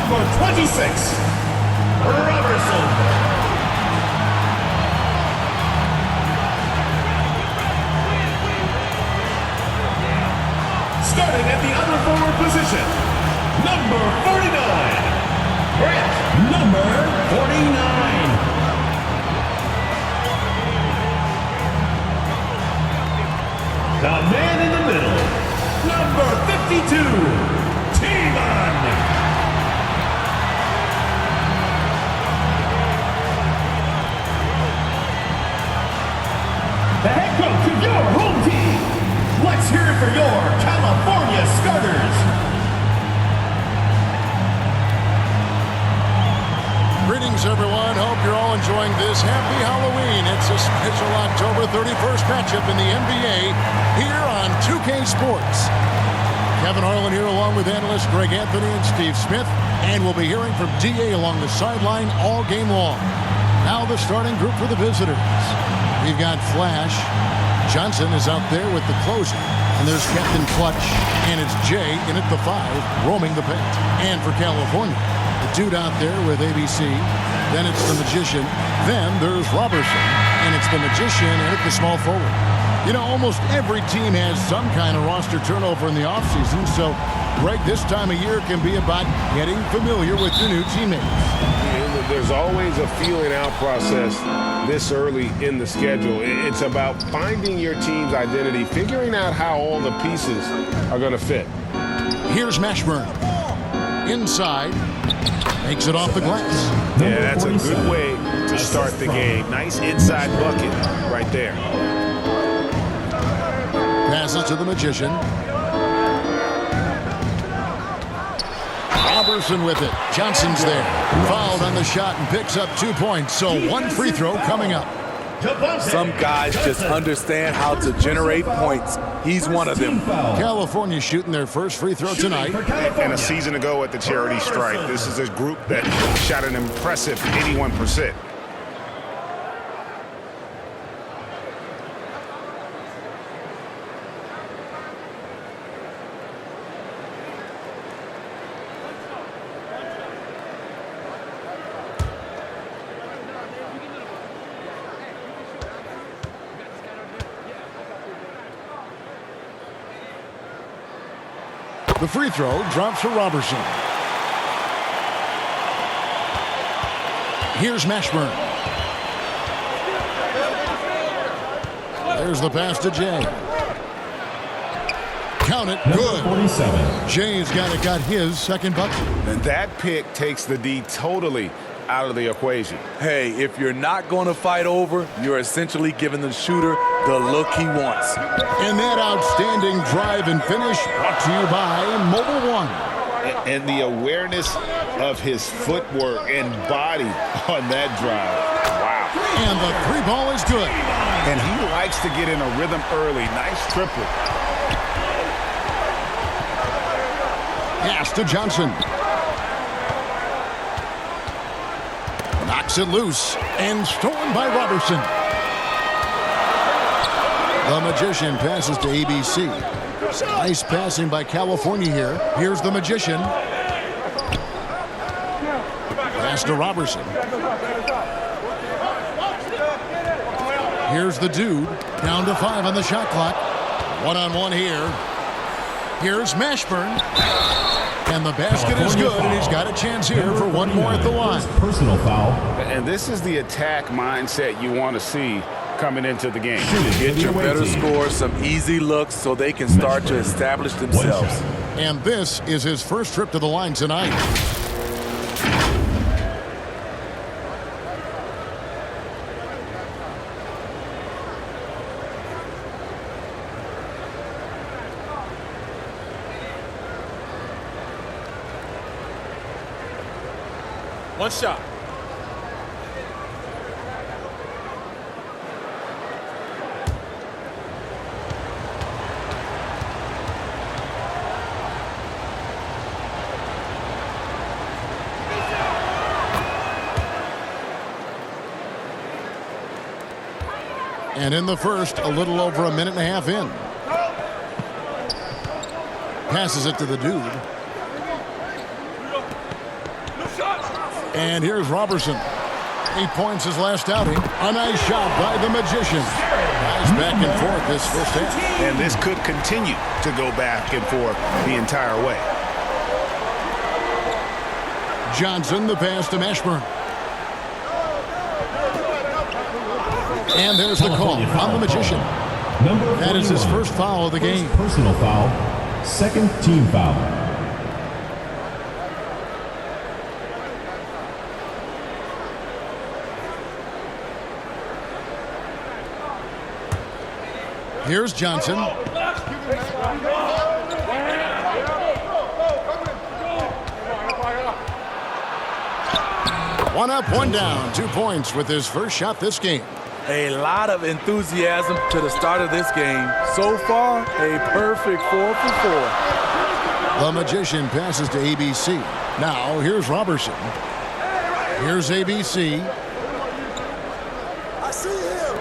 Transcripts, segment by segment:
Number 26, Robertson. Starting at the other forward position, number 49, Brett. Number 49. The man in the middle, number 52, T-Man. The head coach of your home team. Let's hear it for your California Starters. Greetings, everyone. Hope you're all enjoying this. Happy Halloween. It's a special October 31st matchup in the NBA here on 2K Sports. Kevin Harlan here along with analysts Greg Anthony and Steve Smith. And we'll be hearing from DA along the sideline all game long. Now the starting group for the visitors. We've got Flash. Johnson is out there with the closer. And there's Captain Clutch. And it's Jay in at the 5, roaming the paint. And for California, the dude out there with ABC. Then it's the Magician. Then there's Robertson. And it's the Magician and at the small forward. You know, almost every team has some kind of roster turnover in the offseason. So, Greg, this time of year can be about getting familiar with your new teammates. There's always a feeling out process this early in the schedule. It's about finding your team's identity, figuring out how all the pieces are going to fit. Here's Mashburn. Inside. Makes it off the glass. Yeah, that's a good way to start the game. Nice inside bucket right there. Passes to the Magician. Robertson with it. Johnson's there. Fouled on the shot and picks up 2 points. So one free throw coming up. Some guys just understand how to generate points. He's one of them. California shooting their first free throw tonight. And a season ago at the charity stripe, this is a group that shot an impressive 81%. The free throw drops for Robertson. Here's Mashburn. There's the pass to Jay. Count it. Good. 47. Jay's got his second bucket. And that pick takes the D totally out of the equation. Hey, if you're not going to fight over, you're essentially giving the shooter the look he wants. And that outstanding drive and finish brought to you by Mobile One. And the awareness of his footwork and body on that drive. Wow. And the three ball is good. And he likes to get in a rhythm early. Nice triplet. Pass to Johnson. Knocks it loose and stolen by Robertson. The Magician passes to ABC. Nice passing by California here. Here's the Magician. Pass to Robertson. Here's the dude. Down to 5 on the shot clock. One-on-one here. Here's Mashburn. And the basket is good, and he's got a chance here for one more at the line. Personal foul. And this is the attack mindset you want to see coming into the game. Get your better score, some easy looks so they can start to establish themselves. And this is his first trip to the line tonight. One shot. And in the first, a little over a minute and a half in. Passes it to the dude. And here's Robertson. 8 points his last outing. A nice shot by the Magician. Nice back and forth this first half. And this could continue to go back and forth the entire way. Johnson, the pass to Mashburn. And there's the call on the Magician. That is his first foul of the game. Personal foul. Second team foul. Here's Johnson. One up, one down. 2 points with his first shot this game. A lot of enthusiasm to the start of this game. So far, a perfect 4 for 4. The Magician passes to ABC. Now, here's Robertson. Here's ABC. I see him.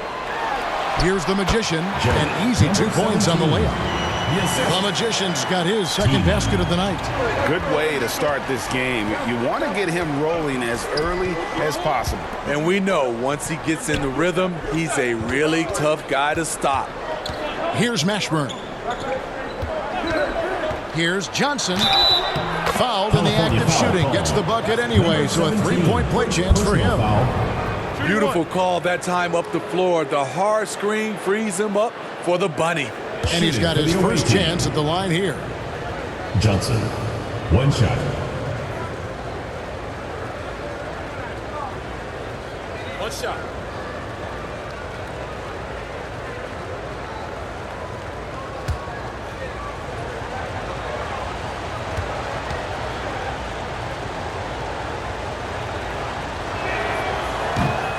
Here's the Magician. An easy 2 points on the layup. The Magician's got his second basket of the night. Good way to start this game. You want to get him rolling as early as possible. And we know once he gets in the rhythm, he's a really tough guy to stop. Here's Mashburn. Here's Johnson. Fouled in the act of shooting. Gets the bucket anyway, so a 3-point play chance for him. Beautiful call that time up the floor. The hard screen frees him up for the bunny. And he's got his first chance at the line here. Johnson. One shot. One shot.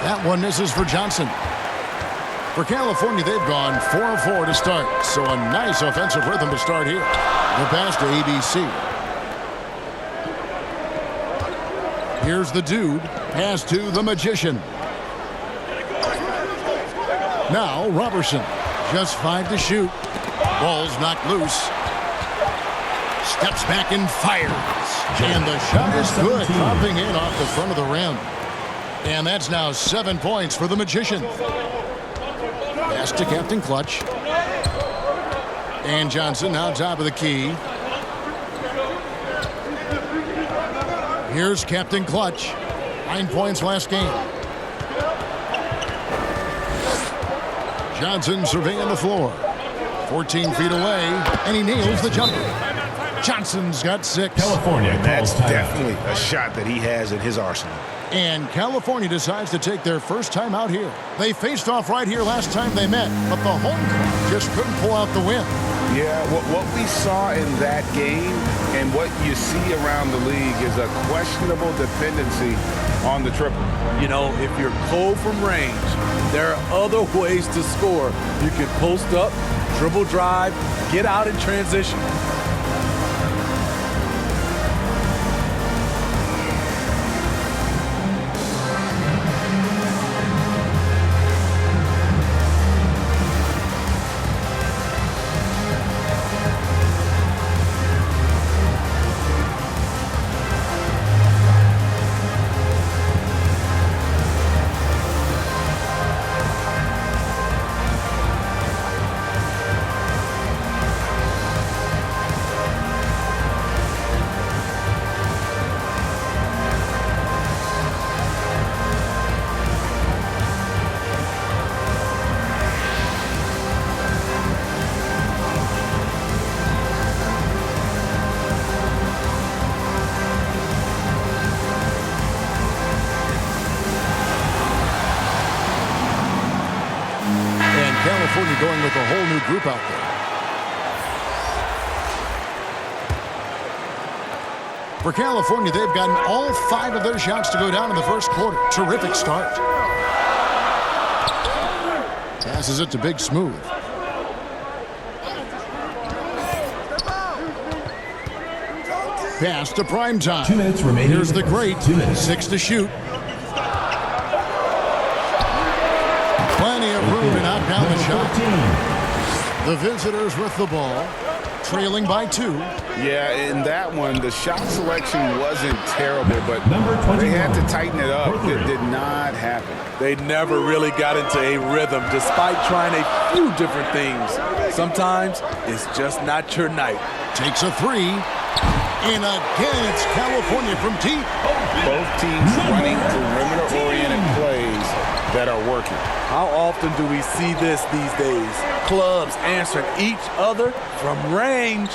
That one misses for Johnson. For California, they've gone 4 of 4 to start, so a nice offensive rhythm to start here. The pass to ABC. Here's the dude. Pass to the Magician. Now Robertson. Just 5 to shoot. Ball's knocked loose. Steps back and fires. And the shot is good, popping in off the front of the rim. And that's now 7 points for the Magician. Pass to Captain Clutch. And Johnson now top of the key. Here's Captain Clutch. 9 points last game. Johnson surveying the floor. 14 feet away, and he nails the jumper. Johnson's got 6. California. That's definitely a shot that he has in his arsenal. And California decides to take their first time out here. They faced off right here last time they met, but the home crowd just couldn't pull out the win. Yeah, what we saw in that game and what you see around the league is a questionable dependency on the triple. You know, if you're cold from range, there are other ways to score. You can post up, dribble drive, get out in transition. California going with a whole new group out there. For California, they've gotten all 5 of their shots to go down in the first quarter. Terrific start. Passes it to Big Smooth. Pass to Primetime. 2 minutes remaining. Here's the great. 2 minutes. 6 to shoot. Plenty of room to knock down the shot. The visitors with the ball. trailing by 2. Yeah, in that one, the shot selection wasn't terrible, but they had to tighten it up. It did not happen. They never really got into a rhythm despite trying a few different things. Sometimes it's just not your night. Takes a 3. And again, it's California from deep. Both teams running perimeter-oriented plays that are working. How often do we see this these days? Clubs answering each other from range.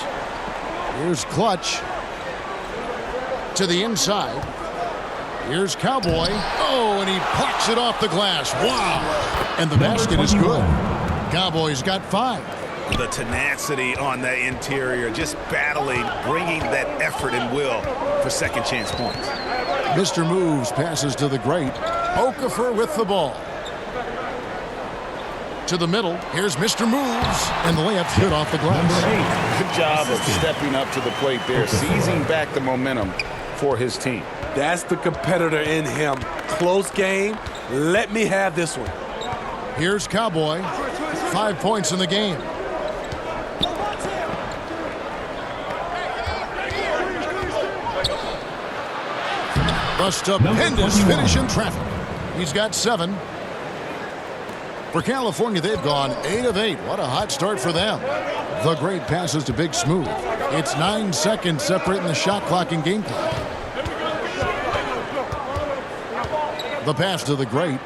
Here's Clutch to the inside. Here's Cowboy. Oh, and he plucks it off the glass. Wow. And the basket is good. Cowboy's got 5. The tenacity on the interior, just battling, bringing that effort and will for second chance points. Mr. Moves passes to the great. Okafor with the ball. To the middle. Here's Mr. Moves. And the layup's good off the glass. Good job of stepping up to the plate there, seizing back the momentum for his team. That's the competitor in him. Close game. Let me have this one. Here's Cowboy. 5 points in the game. A stupendous finish in traffic. He's got 7. For California, they've gone 8 of 8. What a hot start for them. The great passes to Big Smooth. It's 9 seconds separating the shot clock and game clock. The pass to the great.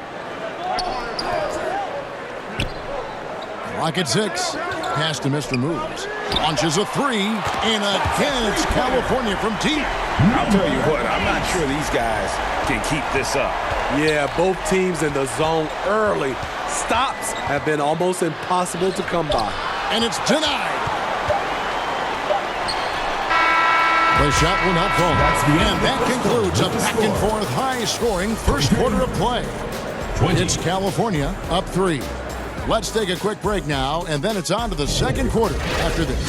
Clock at 6. Pass to Mr. Moves. Launches a 3. And again, it's California from deep. I'll tell you what, I'm not sure these guys can keep this up. Yeah, both teams in the zone early. Stops have been almost impossible to come by. And it's denied. The shot will not fall. And that concludes a back-and-forth, high-scoring first quarter of play. It's California up 3. Let's take a quick break now, and then it's on to the second quarter after this.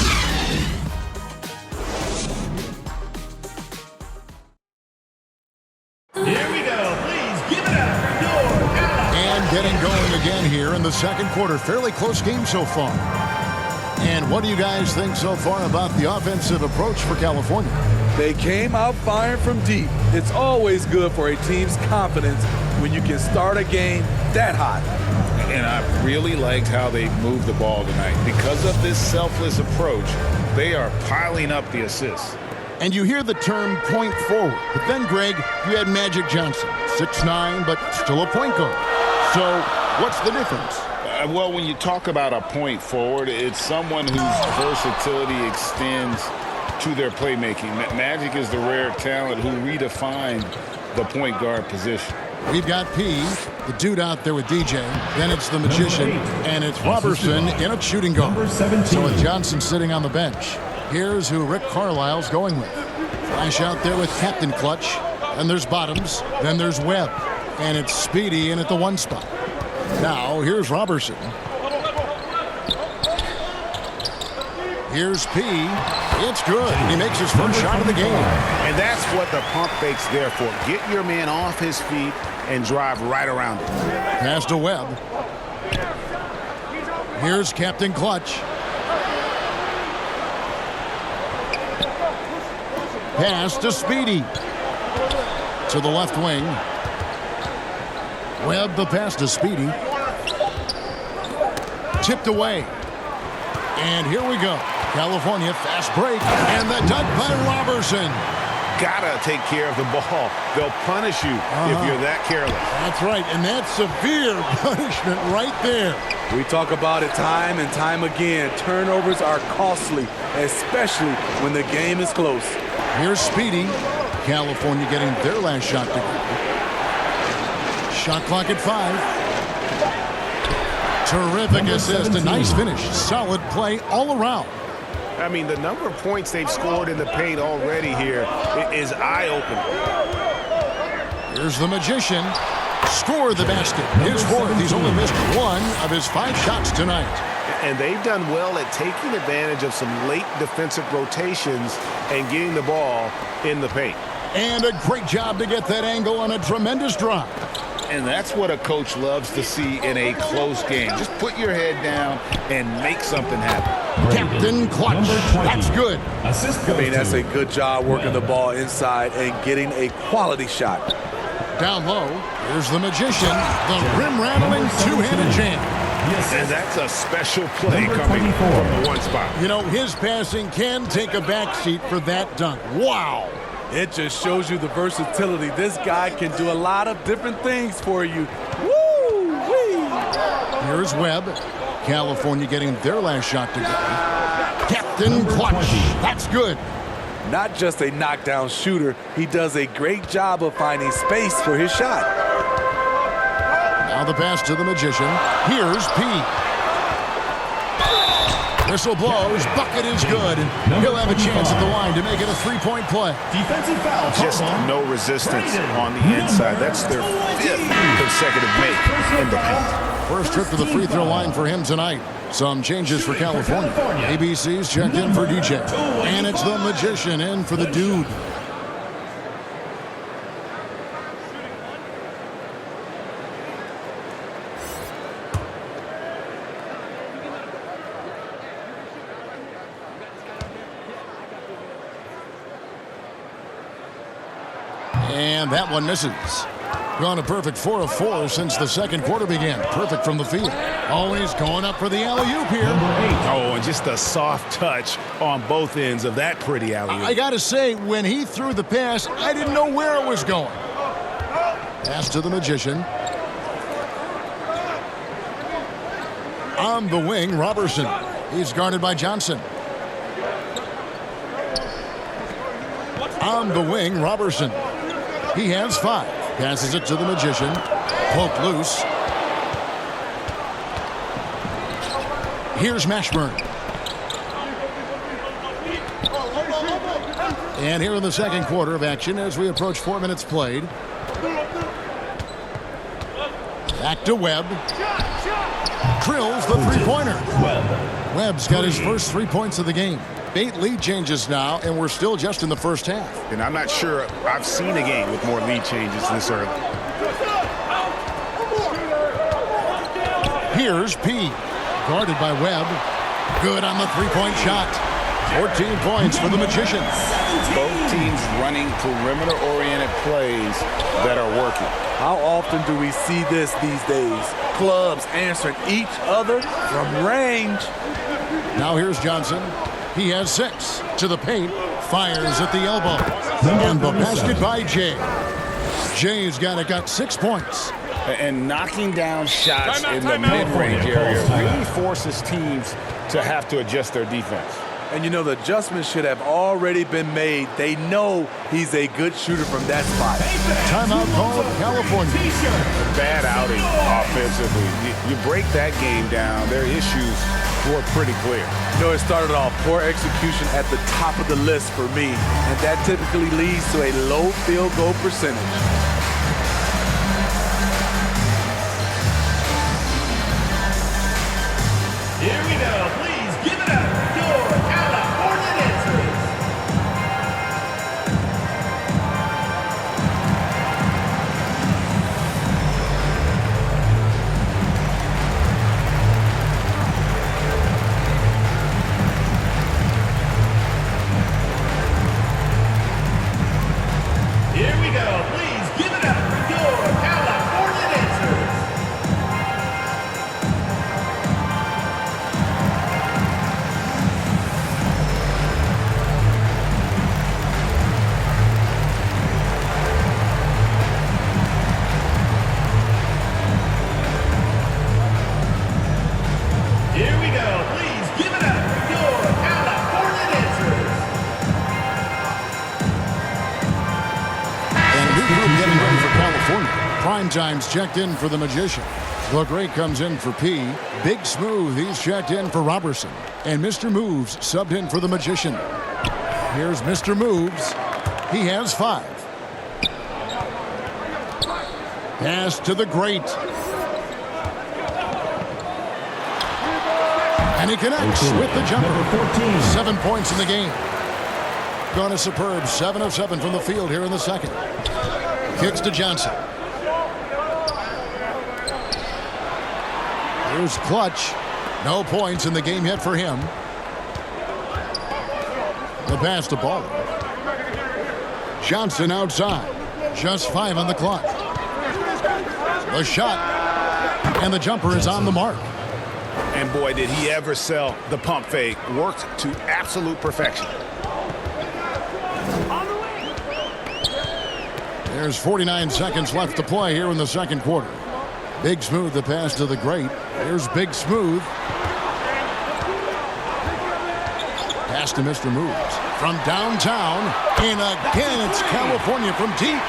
Here we go. Please give it up for your And getting going again here in the second quarter. Fairly close game so far. And what do you guys think so far about the offensive approach for California? They came out firing from deep. It's always good for a team's confidence when you can start a game that hot. And I really liked how they moved the ball tonight. Because of this selfless approach, they are piling up the assists. And you hear the term point forward. But then, Greg, you had Magic Johnson, 6'9", but still a point guard. So what's the difference? Well, when you talk about a point forward, it's someone whose versatility extends to their playmaking. Magic is the rare talent who redefined the point guard position. We've got P, the dude out there with DJ. Then it's the Magician, and it's Robertson in a shooting guard. So with Johnson sitting on the bench, here's who Rick Carlisle's going with. Flash out there with Captain Clutch. Then there's Bottoms. Then there's Webb. And it's Speedy in at the 1 spot. Now, here's Robertson. Here's P. It's good. He makes his first shot of the game. And that's what the pump fake's there for. Get your man off his feet and drive right around it. Pass to Webb. Here's Captain Clutch. Pass to Speedy. To the left wing. Webb, the pass to Speedy. Tipped away. And here we go. California, fast break. And the dunk by Robertson. Gotta take care of the ball. They'll punish you if you're that careless. That's right, and that's severe punishment right there. We talk about it time and time again. Turnovers are costly, especially when the game is close. Here's Speedy. California getting their last shot to go. Shot clock at 5. Terrific assist, a nice finish. Solid play all around. I mean, the number of points they've scored in the paint already here is eye-opening. Here's the Magician. Score the basket. His 4th. He's only missed 1 of his 5 shots tonight. And they've done well at taking advantage of some late defensive rotations and getting the ball in the paint. And a great job to get that angle on a tremendous drive. And that's what a coach loves to see in a close game. Just put your head down and make something happen. Captain Clutch. That's good. Assist I goes mean, that's to a good job working the ball inside and getting a quality shot. Down low, here's the Magician. The rim-rattling two-handed jam. And that's a special play Number coming 24. from the one spot. You know, his passing can take a backseat for that dunk. Wow. It just shows you the versatility. This guy can do a lot of different things for you. Woo-wee! Here's Webb. California getting their last shot together. Captain Clutch. That's good. Not just a knockdown shooter, he does a great job of finding space for his shot. Now the pass to the Magician. Here's P. Whistle blows. Bucket is good. He'll have a chance at the line to make it a three-point play. defensive foul. Just no resistance on the inside. That's their 5th consecutive make in the paint. First trip to the free throw line for him tonight. Some changes for California. ABC's checked in for DJ. And it's the Magician in for the Dude. And that one misses. Gone a perfect 4 of 4 since the second quarter began. Perfect from the field. Always going up for the alley-oop here. Oh, and just a soft touch on both ends of that pretty alley-oop. I got to say, when he threw the pass, I didn't know where it was going. Pass to the Magician. On the wing, Robertson. He's guarded by Johnson. On the wing, Robertson. He has 5. Passes it to the Magician. Poked loose. Here's Mashburn. And here in the second quarter of action as we approach 4 minutes played. Back to Webb. Drills the three-pointer. Webb's got his first 3 points of the game. 8 lead changes now, and we're still just in the first half. And I'm not sure I've seen a game with more lead changes this early. Here's P. Guarded by Webb. Good on the three-point shot. 14 points for the Magician. Both teams running perimeter-oriented plays that are working. How often do we see this these days? Clubs answering each other from range. Now here's Johnson. He has 6. To the paint. Fires at the elbow. And the basket by Jay. Jay's got 6 points. And knocking down shots in the mid-range area really forces teams to have to adjust their defense. And you know, the adjustments should have already been made. They know he's a good shooter from that spot. Timeout call of California. Bad outing offensively. You break that game down, their issues were pretty clear. You know, it started off poor execution at the top of the list for me, and that typically leads to a low field goal percentage. Here we go. Please give it up for your California dancers. Here we go. Please give it up for your California dancers. Here we go. Please give it up for your California dancers. And a new group getting ready for California. Prime Time's checked in for the Magician. Look Great comes in for P. Big Smooth, he's checked in for Robertson. And Mr. Moves subbed in for the Magician. Here's Mr. Moves. He has 5. Pass to the Great. And he connects with the jumper. 7 points in the game. Gone a superb 7 of 7 from the field here in the second. Kicks to Johnson. Here's Clutch. No points in the game yet for him. The pass to Ball. Johnson outside. Just 5 on the clock. The shot. And the jumper is on the mark. And boy, did he ever sell the pump fake. Worked to absolute perfection. There's 49 seconds left to play here in the second quarter. Big Smooth, the pass to the great. Here's Big Smooth. Pass to Mr. Moves. From downtown. And again, it's California from deep.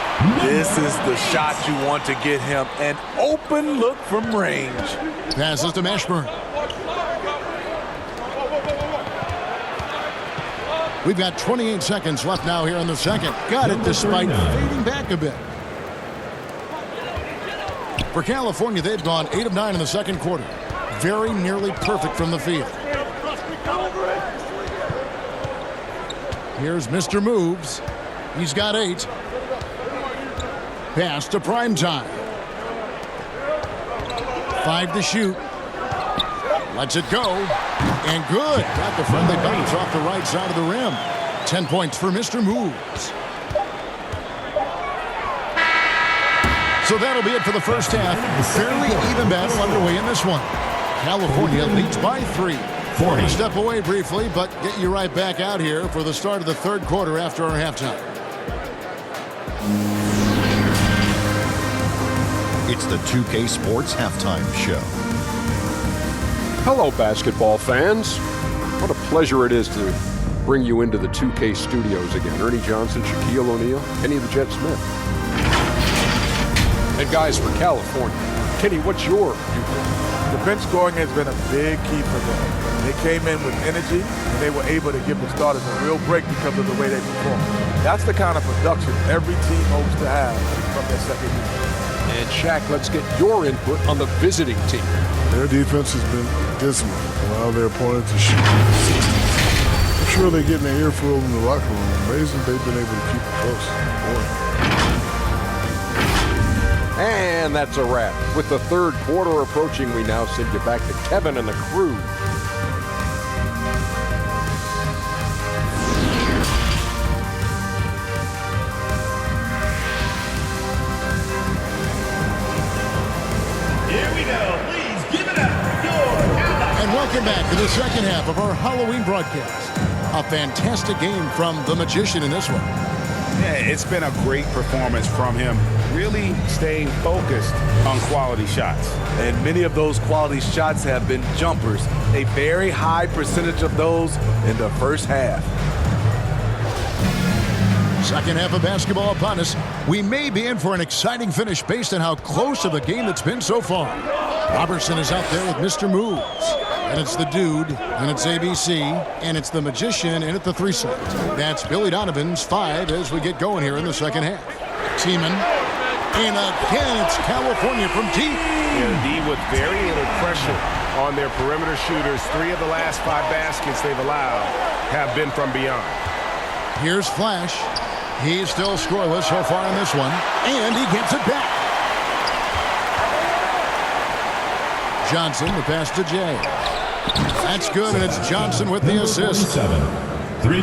This is the shot you want to get him. An open look from range. Passes to Mashburn. We've got 28 seconds left now here in the second. Got it despite fading back a bit. For California, they've gone 8 of 9 in the second quarter. Very nearly perfect from the field. Here's Mr. Moves. He's got 8. Pass to Primetime. 5 to shoot. Lets it go. And good. Got the friendly bounce off the right side of the rim. 10 points for Mr. Moves. So that'll be it for the first half. Fairly even battle underway in this one. California leads by 3. 40. Step away briefly, but get you right back out here for the start of the third quarter after our halftime. It's the 2K Sports Halftime Show. Hello, basketball fans. What a pleasure it is to bring you into the 2K studios again. Ernie Johnson, Shaquille O'Neal, Kenny the Jet Smith. And guys, for California, Kenny, what's your viewpoint? The bench scoring has been a big key for them. They came in with energy, and they were able to give the starters a real break because of the way they performed. That's the kind of production every team hopes to have from their second unit. And Shaq, let's get your input on the visiting team. Their defense has been dismal. Allow their opponent to shoot 60. I'm sure they're getting their earful in the locker room. Amazing they've been able to keep it close. Boy. And that's a wrap. With the third quarter approaching, we now send you back to Kevin and the crew. Here we go. Please give it up for your And welcome back to the second half of our Halloween broadcast. A fantastic game from the Magician in this one. Yeah, it's been a great performance from him. Really staying focused on quality shots. And many of those quality shots have been jumpers. A very high percentage of those in the first half. Second half of basketball upon us. We may be in for an exciting finish based on how close of a game it's been so far. Robertson is out there with Mr. Moves. And it's the Dude, and it's ABC, and it's the Magician, and it's the 3 set. That's Billy Donovan's 5 as we get going here in the second half. Tiemann, and again it's California from deep. Yeah, D with very little pressure on their perimeter shooters. 3 of the last 5 baskets they've allowed have been from beyond. Here's Flash. He's still scoreless so far in this one, and he gets it back. Johnson, the pass to Jay. That's good, and it's Johnson with the assist.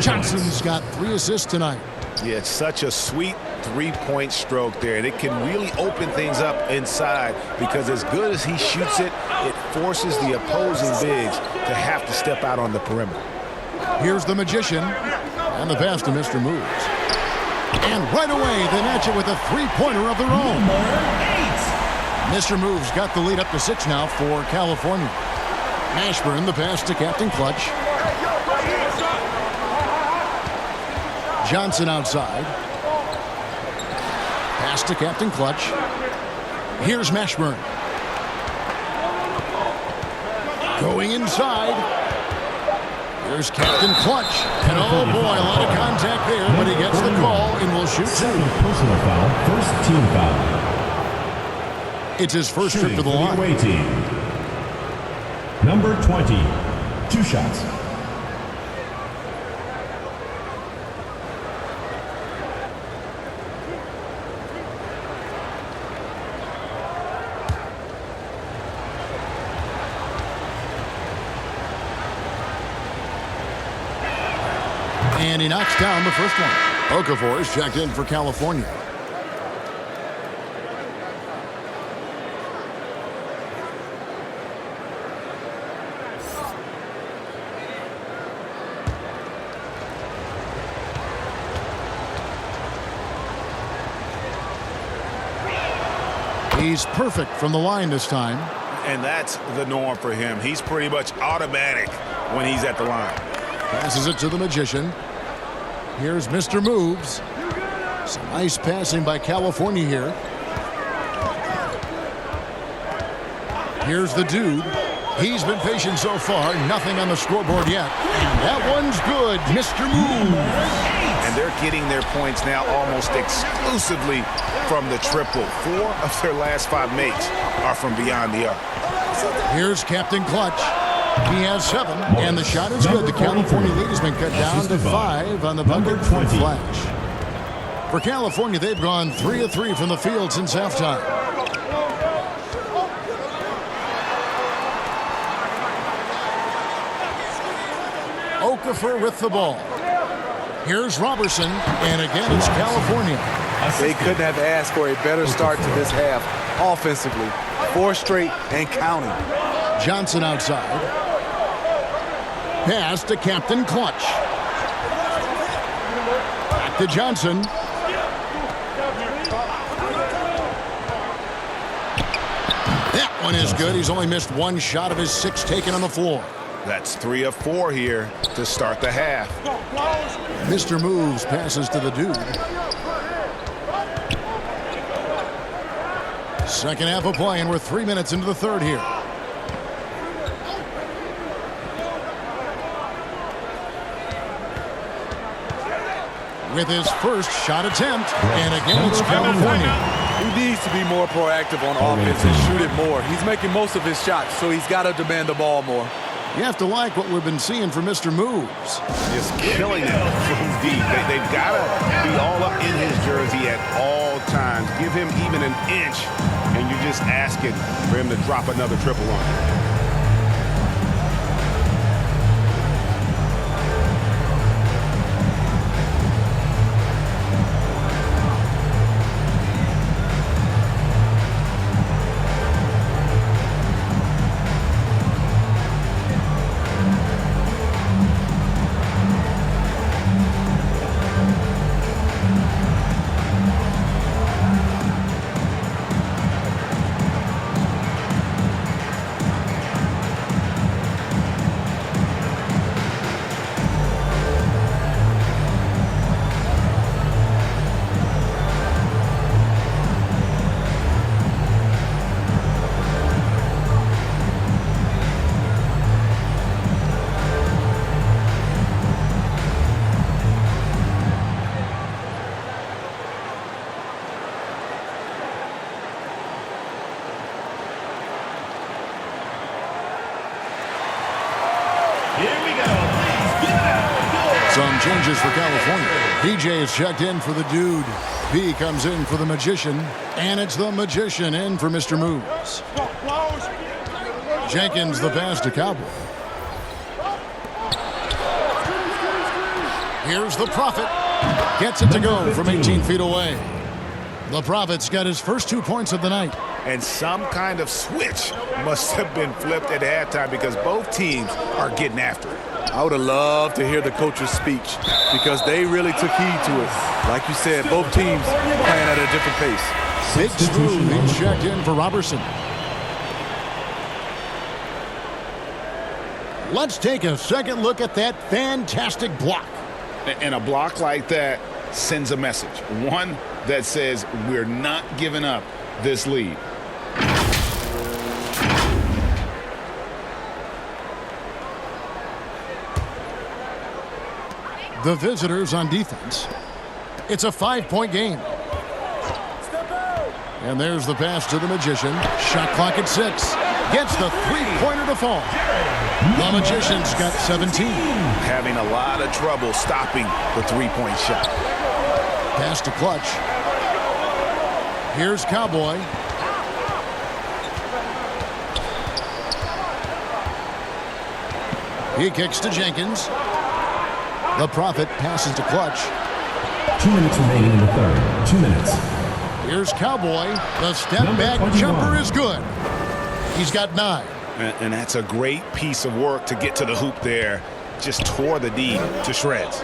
Johnson's got 3 assists tonight. Yeah, it's such a sweet three-point stroke there, and it can really open things up inside because as good as he shoots it, it forces the opposing bigs to have to step out on the perimeter. Here's the Magician, and the pass to Mr. Moves. And right away, they match it with a three-pointer of their own. Mr. Moves got the lead up to 6 now for California. Mashburn, the pass to Captain Clutch. Johnson outside. Pass to Captain Clutch. Here's Mashburn. Going inside. Here's Captain Clutch. And oh boy, a lot of contact there, but he gets the call and will shoot 2. Personal foul, first team foul. It's his first trip to the line. Away team. Number 20, 2 shots. And he knocks down the first one. Okafor is checked in for California. He's perfect from the line this time. And that's the norm for him. He's pretty much automatic when he's at the line. Passes it to the Magician. Here's Mr. Moves. Some nice passing by California here. Here's the Dude. He's been patient so far. Nothing on the scoreboard yet. And that one's good. Mr. Moves. And they're getting their points now almost exclusively from the triple. 4 of their last 5 makes are from beyond the arc. Here's Captain Clutch. He has 7, and the shot is good. The California lead has been cut down to 5 on the bucket from Flash. For California, they've gone 3 of 3 from the field since halftime. Okafor with the ball. Here's Robertson, and again it's California. They couldn't have asked for a better start to this half offensively. 4 straight and counting. Johnson outside. Pass to Captain Clutch. Back to Johnson. That one is good. He's only missed 1 shot of his 6 taken on the floor. That's 3 of 4 here to start the half. Mr. Moves passes to the Dude. Second half of play, and we're 3 minutes into the third here. With his first shot attempt, and again it's California. He needs to be more proactive on offense and shoot it more. He's making most of his shots, so he's got to demand the ball more. You have to like what we've been seeing from Mr. Moves. Just killing it from deep. They've got to be all up in his jersey at all times. Give him even an inch, and you're just asking for him to drop another triple on you. Some changes for California. DJ is checked in for the Dude. B comes in for the Magician. And it's the Magician in for Mr. Moves. Jenkins the pass to Cowboy. Here's the Prophet. Gets it to go from 18 feet away. The Prophet's got his first 2 points of the night. And some kind of switch must have been flipped at halftime because both teams are getting after it. I would have loved to hear the coach's speech because they really took heed to it. Like you said, both teams playing at a different pace. Big Smooth being checked in for Robertson. Let's take a second look at that fantastic block. And a block like that sends a message. One that says we're not giving up this lead. The visitors on defense. It's a 5-point game. And there's the pass to the Magician. Shot clock at 6. Gets the 3-pointer to fall. The Magician's got 17. Having a lot of trouble stopping the 3-point shot. Pass to Clutch. Here's Cowboy. He kicks to Jenkins. The Prophet passes to Clutch. 2 minutes remaining in the third. 2 minutes. Here's Cowboy. The step back jumper is good. He's got 9. And that's a great piece of work to get to the hoop there. Just tore the D to shreds.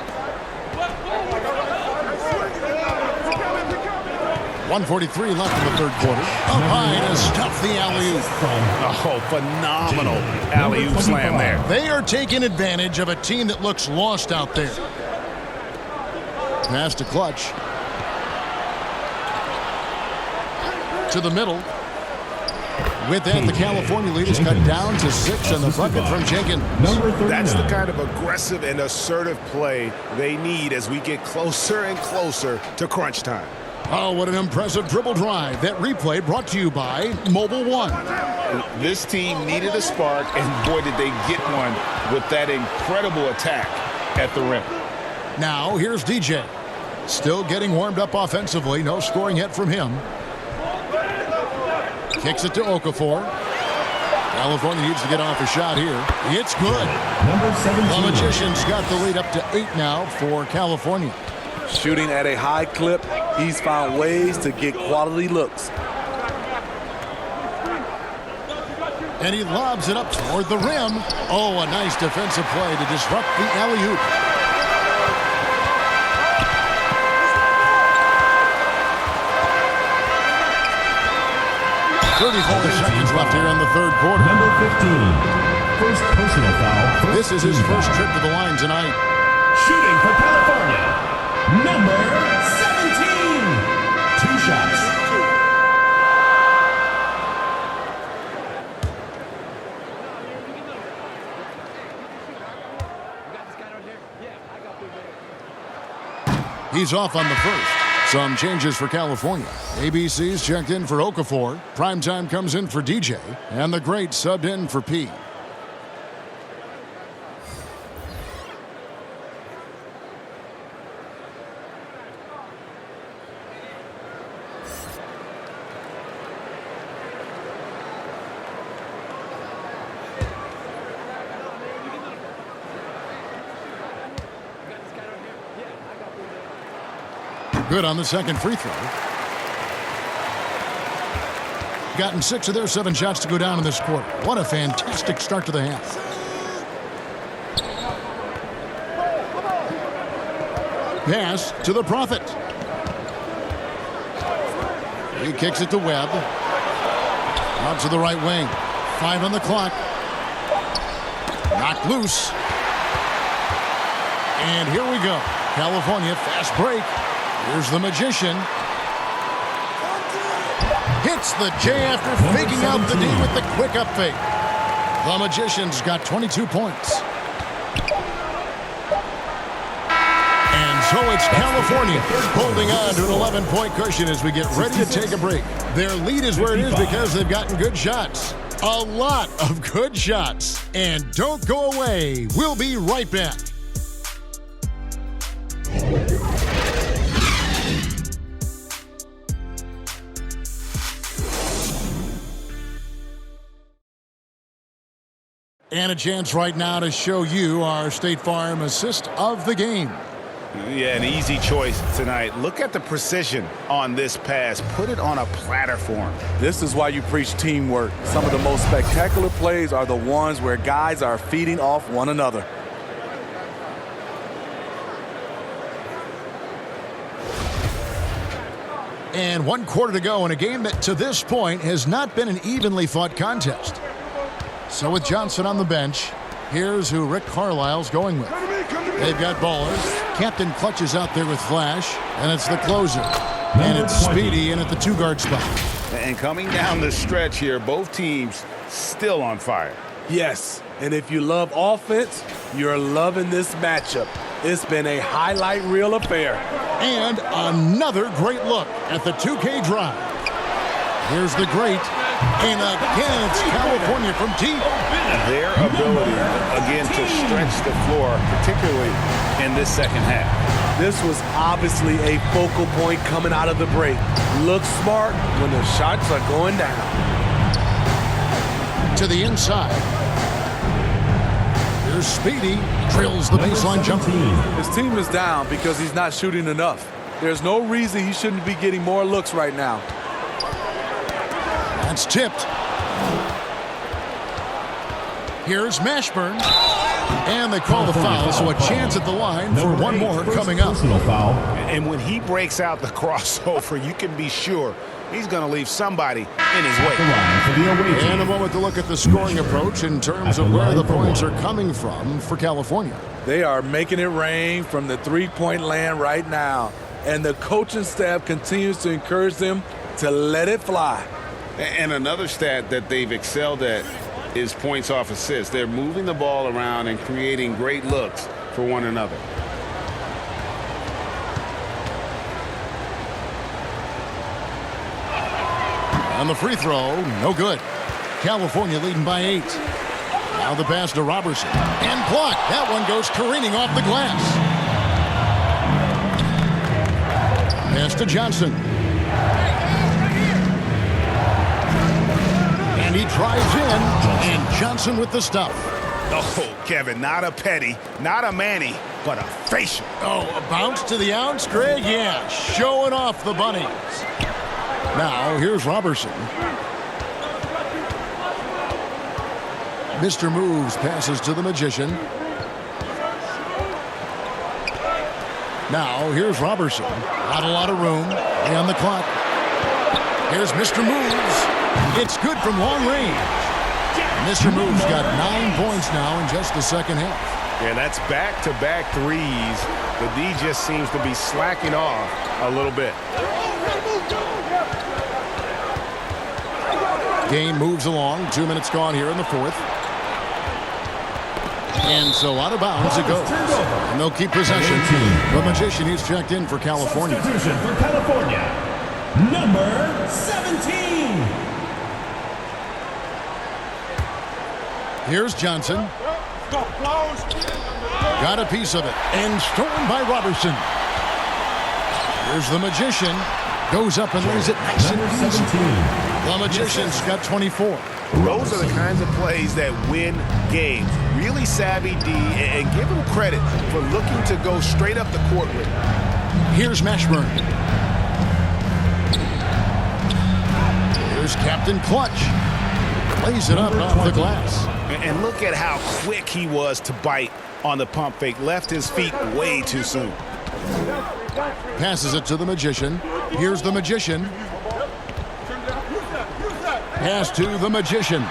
1:43 left in the third quarter. Up high to stuff the alley-oop. Oh, phenomenal alley-oop slam there. They are taking advantage of a team that looks lost out there. Pass to Clutch. To the middle. With that, the California lead is cut down to 6 and the bucket from Jenkins. That's the kind of aggressive and assertive play they need as we get closer and closer to crunch time. Oh, what an impressive dribble drive. That replay brought to you by Mobile One. This team needed a spark, and boy, did they get one with that incredible attack at the rim. Now, here's DJ. Still getting warmed up offensively. No scoring yet from him. Kicks it to Okafor. California needs to get off a shot here. It's good. The Magicians got the lead up to 8 now for California. Shooting at a high clip, he's found ways to get quality looks. And he lobs it up toward the rim. Oh, a nice defensive play to disrupt the alley-oop. Seconds left here in the third quarter. Number 15. First personal foul. This is his first trip to the line tonight. Shooting for California. Number 17. 2 shots. He's off on the first. Some changes for California. ABC's checked in for Okafor. Primetime comes in for DJ. And the Great subbed in for P. Good on the second free throw. Gotten 6 of their 7 shots to go down in this quarter. What a fantastic start to the half. Pass to the Prophet. He kicks it to Webb. Out to the right wing. 5 on the clock. Knocked loose. And here we go. California fast break. Here's the Magician. Hits the J after faking out the D with the quick up fake. The Magician's got 22 points. And so it's California holding on to an 11-point cushion as we get ready to take a break. Their lead is where it is because they've gotten good shots. A lot of good shots. And don't go away. We'll be right back. And a chance right now to show you our State Farm assist of the game. Yeah, an easy choice tonight. Look at the precision on this pass. Put it on a platter form. This is why you preach teamwork. Some of the most spectacular plays are the ones where guys are feeding off one another. And 1 quarter to go in a game that to this point has not been an evenly fought contest. So with Johnson on the bench, here's who Rick Carlisle's going with. They've got ballers. Captain Clutch is out there with Flash, and it's the closer. And it's Speedy in at the 2-guard spot. And coming down the stretch here, both teams still on fire. Yes, and if you love offense, you're loving this matchup. It's been a highlight reel affair. And another great look at the 2K drive. Here's the Great. And again, it's California from deep. Their ability, again, to stretch the floor, particularly in this second half. This was obviously a focal point coming out of the break. Look smart when the shots are going down. To the inside. Here's Speedy. Drills the baseline jumper. His team is down because he's not shooting enough. There's no reason he shouldn't be getting more looks right now. That's tipped. Here's Mashburn. And they call the foul, so a chance at the line for one more coming up. And when he breaks out the crossover, you can be sure he's going to leave somebody in his way. And a moment to look at the scoring approach in terms of where the points are coming from for California. They are making it rain from the three-point land right now. And the coaching staff continues to encourage them to let it fly. And another stat that they've excelled at is points off assists. They're moving the ball around and creating great looks for one another. On the free throw, no good. California leading by 8. Now the pass to Robertson. And blocked. That one goes careening off the glass. Pass to Johnson. And he drives in. And Johnson with the stuff. Oh, Kevin, not a Petty, not a Manny, but a facial. Oh, a bounce to the outs, Greg? Yeah, showing off the bunnies. Now, here's Robertson. Mr. Moves passes to the Magician. Now, here's Robertson. Not a lot of room. On the clock. Here's Mr. Moves. It's good from long range. Mr. Moves got 9 points now in just the second half. Yeah, that's back-to-back threes. The D just seems to be slacking off a little bit. Game moves along. 2 minutes gone here in the fourth. And so out of bounds it goes. And they'll keep possession. The Magician, he's checked in for California. Substitution for California, number 17. Here's Johnson. Got a piece of it. And stolen by Robertson. Here's the Magician. Goes up and lays it nice and easy. The Magician's got 24. Those are the kinds of plays that win games. Really savvy D, and give him credit for looking to go straight up the court with it. Here's Mashburn. Here's Captain Clutch. Lays it up off the glass. And look at how quick he was to bite on the pump fake. Left his feet way too soon. Passes it to the Magician. Here's the Magician. Pass to the Magician.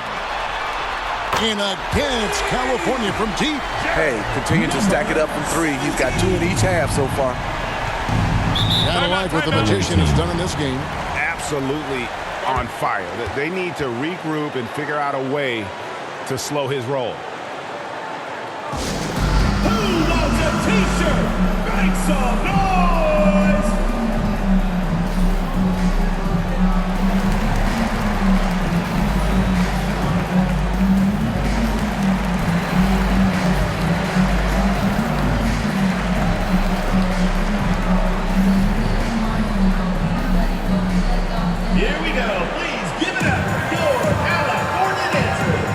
And again, it's California from deep. Hey, continue to stack it up from 3. He's got 2 in each half so far. Gotta like what the Magician has done in this game. Absolutely on fire. They need to regroup and figure out a way to slow his roll. Who wants a t-shirt? Make some noise! Here we go. Please give it up for your California dancers.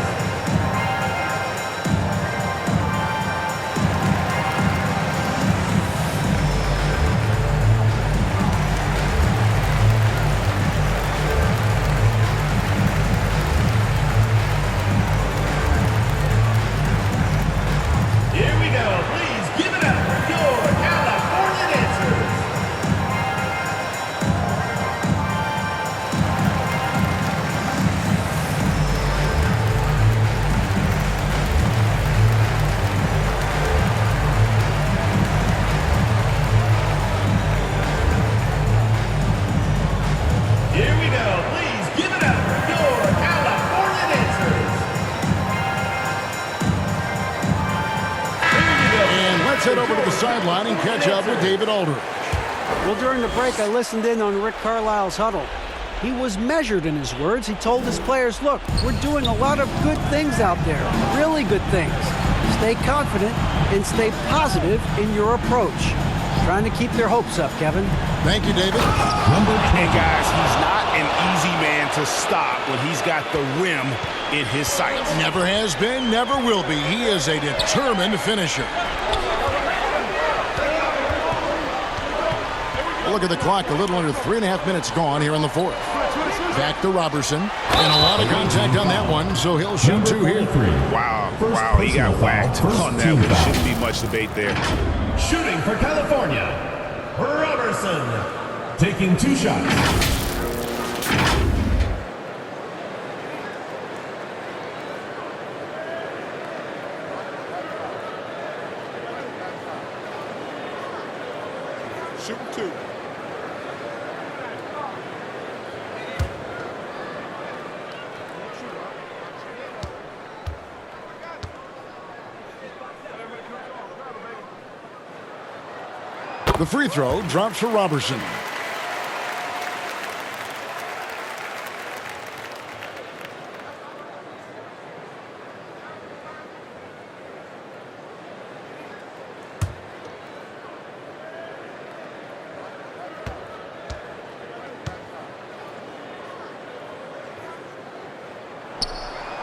Here we go. Please give it up for your California dancers. Here we go. Please give it up for your California dancers. Here you go. And let's head over to the sideline and catch up with David Aldridge. Well, during the break, I listened in on Rick Carlisle's huddle. He was measured in his words. He told his players, look, we're doing a lot of good things out there, really good things. Stay confident and stay positive in your approach. Trying to keep their hopes up, Kevin. Thank you, David. Hey, guys, he's not an easy man man to stop when he's got the rim in his sights. Never has been, never will be. He is a determined finisher. Look at the clock, a little under 3.5 minutes gone here in the fourth. Back to Robertson. And a lot of contact on that one, so he'll shoot two here. Wow, he got whacked on that one. Shouldn't be much debate there. Shooting for California, Robertson. Taking 2 shots. Shooting 2. The free throw drops for Robertson.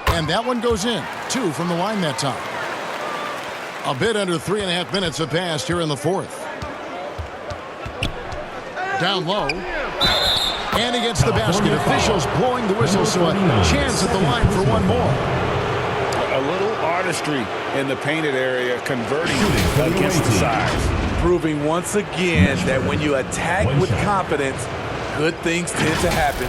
And that one goes in. 2 from the line that time. A bit under 3.5 minutes have passed here in the fourth. Down low. And he gets the basket. Officials blowing the whistle, so a chance at the line for one more. A little artistry in the painted area, converting against the size. Proving once again that when you attack with confidence, good things tend to happen.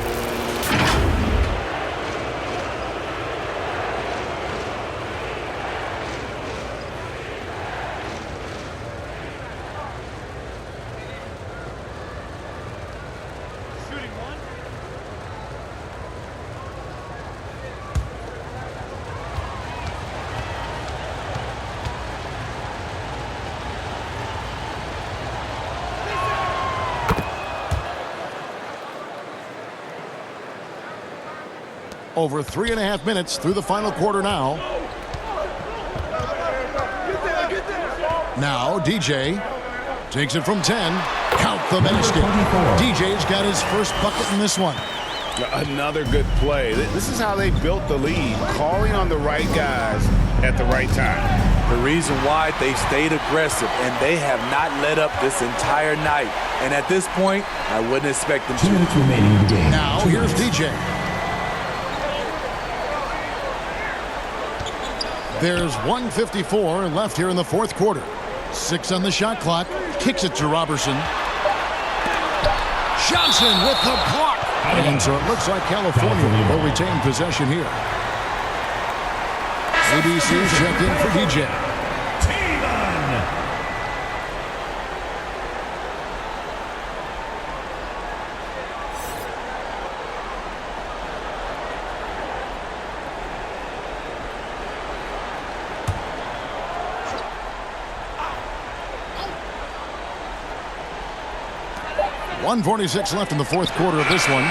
Over 3.5 minutes through the final quarter now. Now DJ takes it from 10. Count the basket. DJ's got his first bucket in this one. Another good play. This is how they built the lead, calling on the right guys at the right time. The reason why they stayed aggressive, and they have not let up this entire night. And at this point, I wouldn't expect them to. 2 minutes remaining in the game. Now here's DJ. There's 1:54 left here in the fourth quarter. 6 on the shot clock. Kicks it to Robertson. Johnson with the block. And so it looks like California will retain possession here. CBC's checked in for DJ. .146 left in the fourth quarter of this one.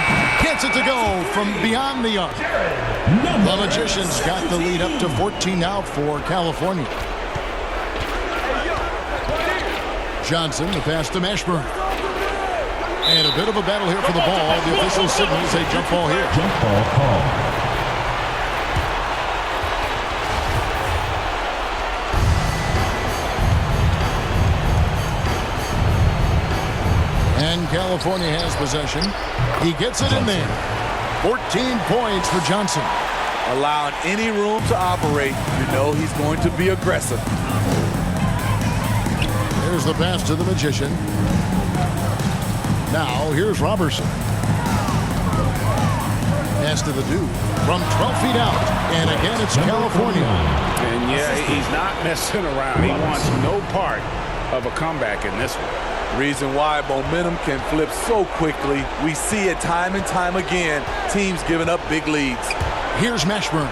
Gets it to go from beyond the arc. The Magicians got the lead up to 14 now for California. Johnson, the pass to Mashburn. And a bit of a battle here for the ball. The official signals a jump ball here. Jump ball call. And California has possession. He gets it in there. 14 points for Johnson. Allowing any room to operate, you know he's going to be aggressive. There's the pass to the Magician. Now here's Robertson. Pass to the dude from 12 feet out. And again, it's California. And yeah, he's not messing around. He wants no part of a comeback in this one. Reason why momentum can flip so quickly. We see it time and time again. Teams giving up big leads. Here's Mashburn.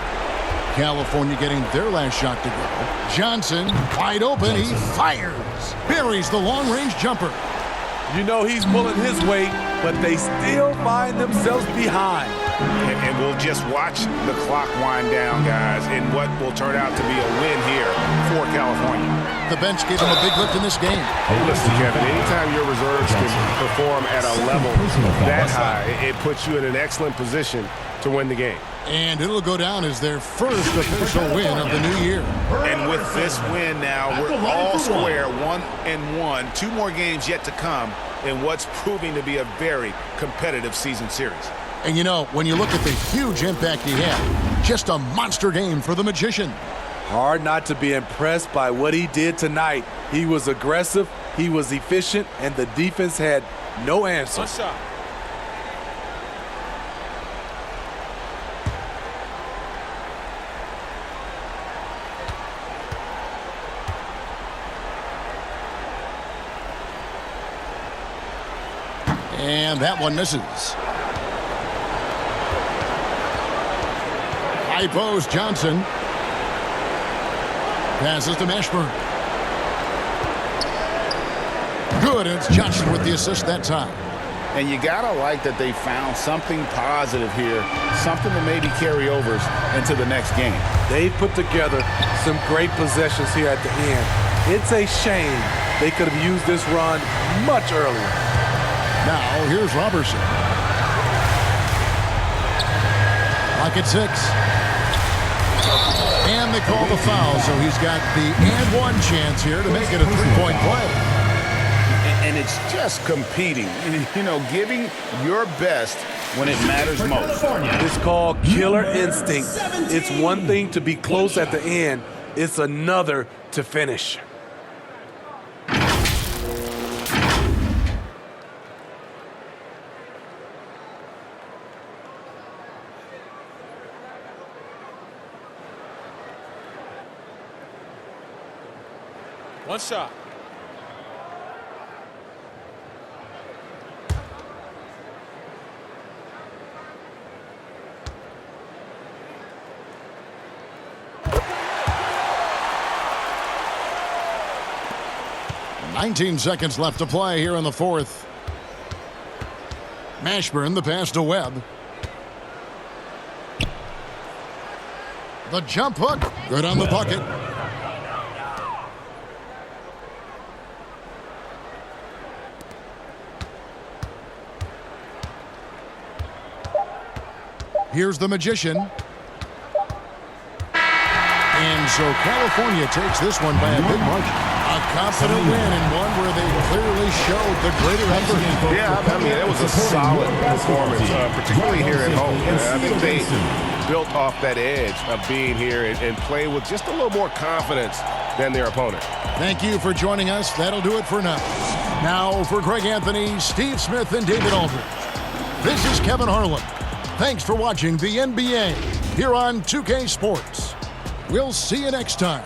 California getting their last shot to go. Johnson, wide open. He fires. Buries the long-range jumper. You know he's pulling his weight, but they still find themselves behind. And we'll just watch the clock wind down, guys, in what will turn out to be a win here for California. The bench gave him a big lift in this game. Listen, Kevin, anytime your reserves can perform at a level that high, it puts you in an excellent position to win the game. And it'll go down as their first official win of the new year. And with this win now, we're all square, 1-1. 2 more games yet to come in what's proving to be a very competitive season series. And you know, when you look at the huge impact he had, just a monster game for the Magician. Hard not to be impressed by what he did tonight. He was aggressive, he was efficient, and the defense had no answer. One shot. And that one misses. High post, Johnson. Passes to Mashburn. Good, and it's Johnson with the assist that time. And you gotta like that they found something positive here, something to maybe carry overs into the next game. They put together some great possessions here at the end. It's a shame they could have used this run much earlier. Now, here's Robertson. Clock at 6. And they call the foul, so he's got the and one chance here to make it a three-point play. And it's just competing, you know, giving your best when it matters most. It's called killer instinct. It's one thing to be close at the end. It's another to finish. One shot. Nineteen seconds left to play here in the fourth. Mashburn, the pass to Webb. The jump hook, good on the bucket. Here's the Magician. And so California takes this one by a big margin. A confident win and one where they clearly showed the greater effort. Yeah, I mean, it was a solid performance, particularly here at home. I think they built off that edge of being here and play with just a little more confidence than their opponent. Thank you for joining us. That'll do it for now. Now for Greg Anthony, Steve Smith, and David Aldridge, this is Kevin Harlan. Thanks for watching the NBA here on 2K Sports. We'll see you next time.